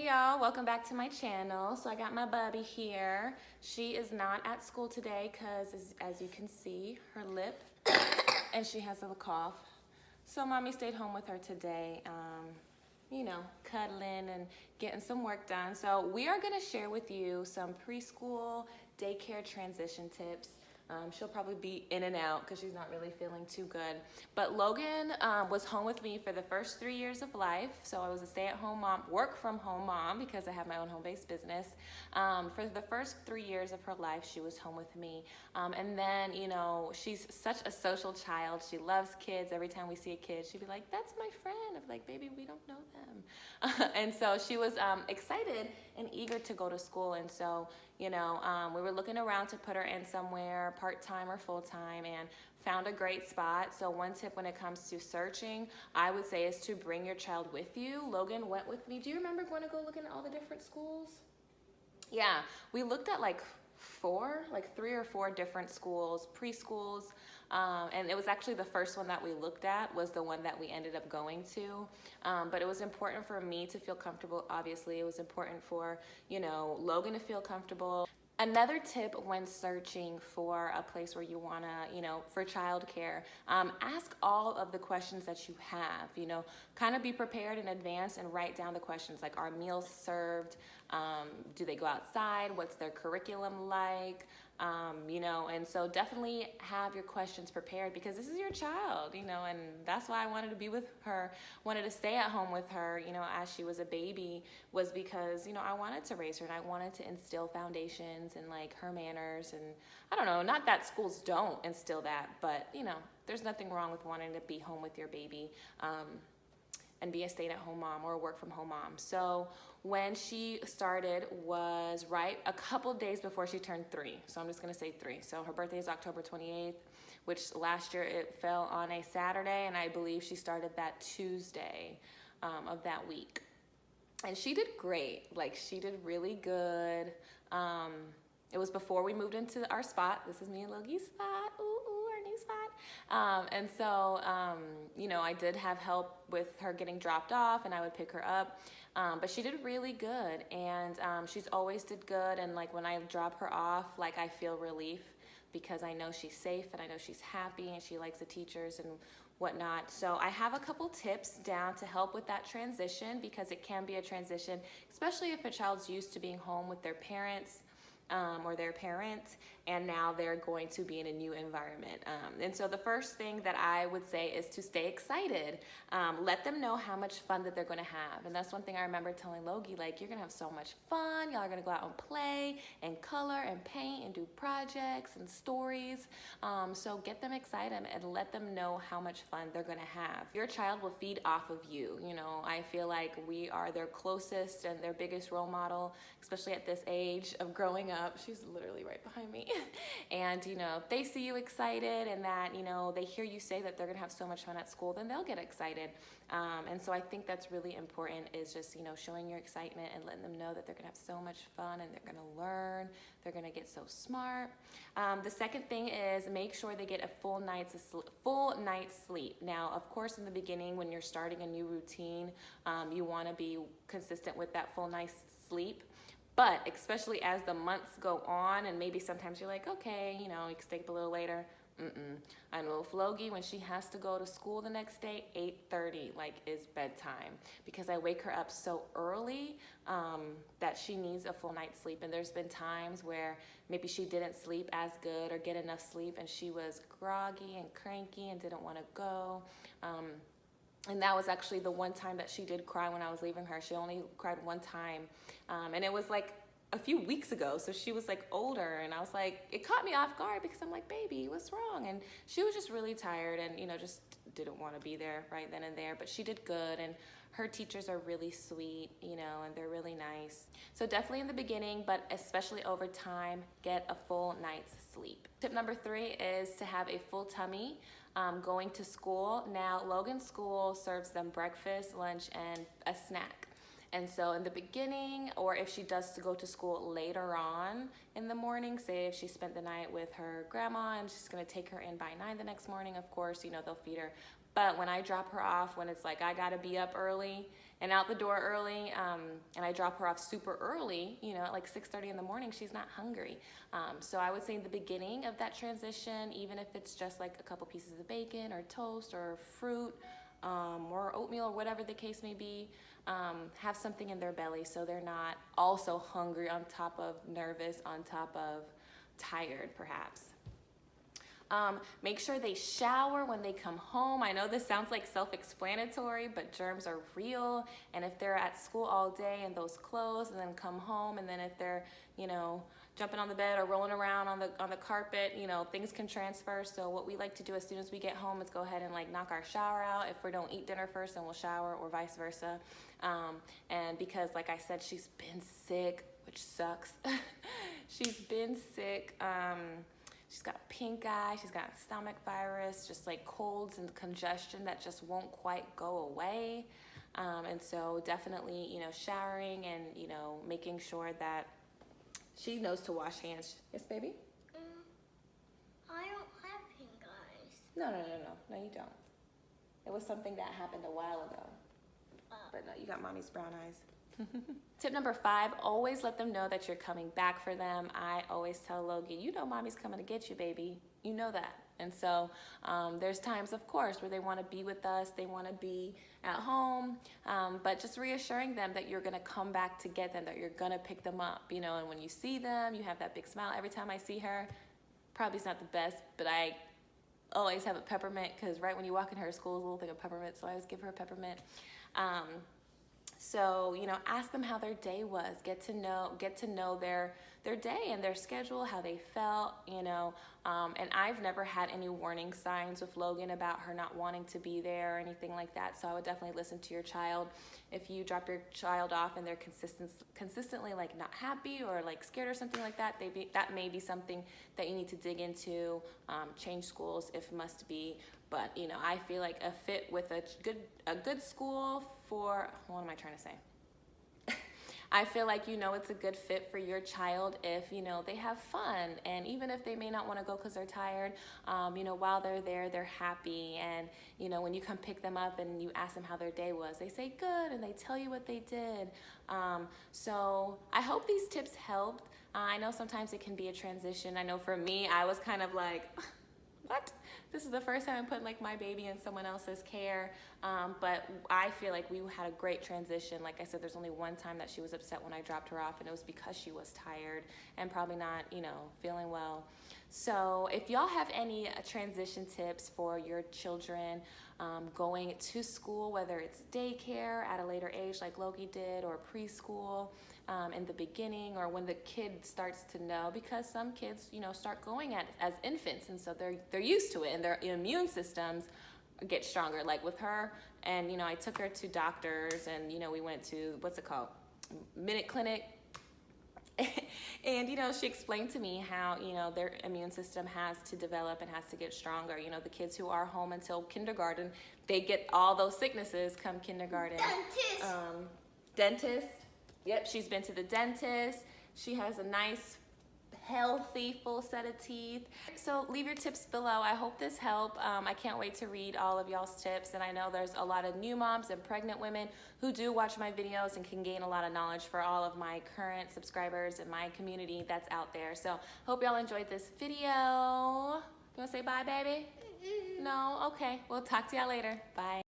y'all, welcome back to my channel. So I got my bubby here. She is not at school today because as you can see, her lip and she has a cough. So mommy stayed home with her today, you know, cuddling and getting some work done. So we are gonna share with you some preschool daycare transition tips. She'll probably be in and out because she's not really feeling too good. But Logan was home with me for the first 3 years of life. So I was a stay-at-home mom, work-from-home mom because I have my own home-based business. For the first 3 years of her life, she was home with me. And then, you know, she's such a social child. She loves kids. Every time we see a kid, she'd be like, "That's my friend." I'm like, "Baby, we don't know them." And so she was excited and eager to go to school. And so, you know, we were looking around to put her in somewhere part-time or full-time and found a great spot. So one tip when it comes to searching, I would say, is to bring your child with you. Logan went with me. Do you remember going to go looking at all the different schools? Yeah, we looked at like 3 or 4 different schools, preschools, and it was actually the first one that we looked at was the one that we ended up going to. But it was important for me to feel comfortable. Obviously, it was important for, you know, Logan to feel comfortable. Another tip when searching for a place where you want to, you know, for childcare, ask all of the questions that you have, you know, kind of be prepared in advance and write down the questions like, are meals served? Do they go outside? What's their curriculum like? You know, and so definitely have your questions prepared because this is your child, you know, and that's why I wanted to be with her, wanted to stay at home with her, you know, as she was a baby, was because, you know, I wanted to raise her and I wanted to instill foundations and like her manners. And I don't know, not that schools don't instill that, but you know, there's nothing wrong with wanting to be home with your baby. And be a stay-at-home mom or a work-from-home mom. So when she started was right a couple days before she turned 3. So I'm just gonna say 3. So her birthday is October 28th, which last year it fell on a Saturday, and I believe she started that Tuesday of that week. And she did great. Like, she did really good. It was before we moved into our spot. This is me and Logi's spot. Ooh, our new spot. And so, you know, I did have help with her getting dropped off, and I would pick her up. But she did really good, and she's always did good. And like when I drop her off, like I feel relief because I know she's safe and I know she's happy and she likes the teachers and whatnot. So I have a couple tips down to help with that transition because it can be a transition, especially if a child's used to being home with their parents. Or their parent, and now they're going to be in a new environment. And so the first thing that I would say is to stay excited. Let them know how much fun that they're gonna have. And that's one thing I remember telling Logie, like, you're gonna have so much fun. Y'all are gonna go out and play and color and paint and do projects and stories. So get them excited and let them know how much fun they're gonna have. Your child will feed off of you. You know, I feel like we are their closest and their biggest role model, especially at this age of growing up. She's literally right behind me. And, you know, if they see you excited and that, you know, they hear you say that they're gonna have so much fun at school, then they'll get excited. And so I think that's really important, is just, you know, showing your excitement and letting them know that they're gonna have so much fun and they're gonna learn, they're gonna get so smart. The second thing is make sure they get a full night's sleep. Now, of course, in the beginning, when you're starting a new routine, you wanna be consistent with that full night's sleep. But especially as the months go on, and maybe sometimes you're like, okay, you know, you can stay up a little later. I know Logie, when she has to go to school the next day, 8:30 like is bedtime, because I wake her up so early that she needs a full night's sleep. And there's been times where maybe she didn't sleep as good or get enough sleep, and she was groggy and cranky and didn't want to go. And that was actually the one time that she did cry when I was leaving her. She only cried one time. And it was like a few weeks ago. So she was like older, and I was like, it caught me off guard because I'm like, baby, what's wrong? And she was just really tired and, you know, just didn't want to be there right then and there. But she did good, and her teachers are really sweet, you know, and they're really nice. So definitely in the beginning, but especially over time, get a full night's sleep. Tip number 3 is to have a full tummy. Going to school. Now, Logan's school serves them breakfast, lunch, and a snack. And so in the beginning, or if she does to go to school later on in the morning, say if she spent the night with her grandma and she's gonna take her in by 9 the next morning, of course, you know, they'll feed her. But when I drop her off, when it's like I gotta be up early, and out the door early, and I drop her off super early, you know, at like 6:30 in the morning, she's not hungry. So I would say in the beginning of that transition, even if it's just like a couple pieces of bacon or toast or fruit, or oatmeal or whatever the case may be, have something in their belly so they're not also hungry on top of nervous, on top of tired perhaps. Make sure they shower when they come home. I know this sounds like self-explanatory, but germs are real. And if they're at school all day in those clothes and then come home, and then if they're, you know, jumping on the bed or rolling around on the carpet, you know, things can transfer. So what we like to do as soon as we get home is go ahead and like knock our shower out. If we don't eat dinner first, then we'll shower, or vice versa. And because like I said, she's been sick, which sucks. She's been sick. She's got pink eye, she's got stomach virus, just like colds and congestion that just won't quite go away. And so definitely, you know, showering and, you know, making sure that she knows to wash hands. Yes, baby? I don't have pink eyes. No, you don't. It was something that happened a while ago. But no, you got mommy's brown eyes. Tip number 5, always let them know that you're coming back for them. I always tell Logan, you know mommy's coming to get you, baby. You know that. And so there's times, of course, where they want to be with us. They want to be at home. But just reassuring them that you're going to come back to get them, that you're going to pick them up, you know. And when you see them, you have that big smile. Every time I see her, probably it's not the best, but I always have a peppermint, because right when you walk in her school is a little thing of peppermint, so I always give her a peppermint. So, you know, ask them how their day was. Get to know their day and their schedule, how they felt, you know. And I've never had any warning signs with Logan about her not wanting to be there or anything like that. So I would definitely listen to your child. If you drop your child off and they're consistently like not happy or like scared or something like that, that may be something that you need to dig into, change schools if must be. But, you know, I feel like a fit with a good school for, what am I trying to say? I feel like, you know, it's a good fit for your child if, you know, they have fun. And even if they may not want to go because they're tired, you know, while they're there, they're happy. And, you know, when you come pick them up and you ask them how their day was, they say good, and they tell you what they did. So I hope these tips helped. I know sometimes it can be a transition. I know for me, I was kind of like, what? This is the first time I'm putting like my baby in someone else's care. But I feel like we had a great transition. Like I said, there's only one time that she was upset when I dropped her off, and it was because she was tired and probably not, you know, feeling well. So if y'all have any transition tips for your children going to school, whether it's daycare at a later age like Logie did, or preschool in the beginning, or when the kid starts to know, because some kids, you know, start going as infants, and so they're used to it, and their immune systems get stronger. Like with her, and you know, I took her to doctors, and you know, we went to, what's it called, Minute Clinic. And, you know, she explained to me how, you know, their immune system has to develop and has to get stronger. You know, the kids who are home until kindergarten, they get all those sicknesses come kindergarten. Dentist. Yep, she's been to the dentist. She has a nice, healthy, full set of teeth. So leave your tips below. I hope this helped. I can't wait to read all of y'all's tips. And I know there's a lot of new moms and pregnant women who do watch my videos and can gain a lot of knowledge for all of my current subscribers and my community that's out there. So hope y'all enjoyed this video. You wanna say bye, baby? No? Okay, we'll talk to y'all later. Bye.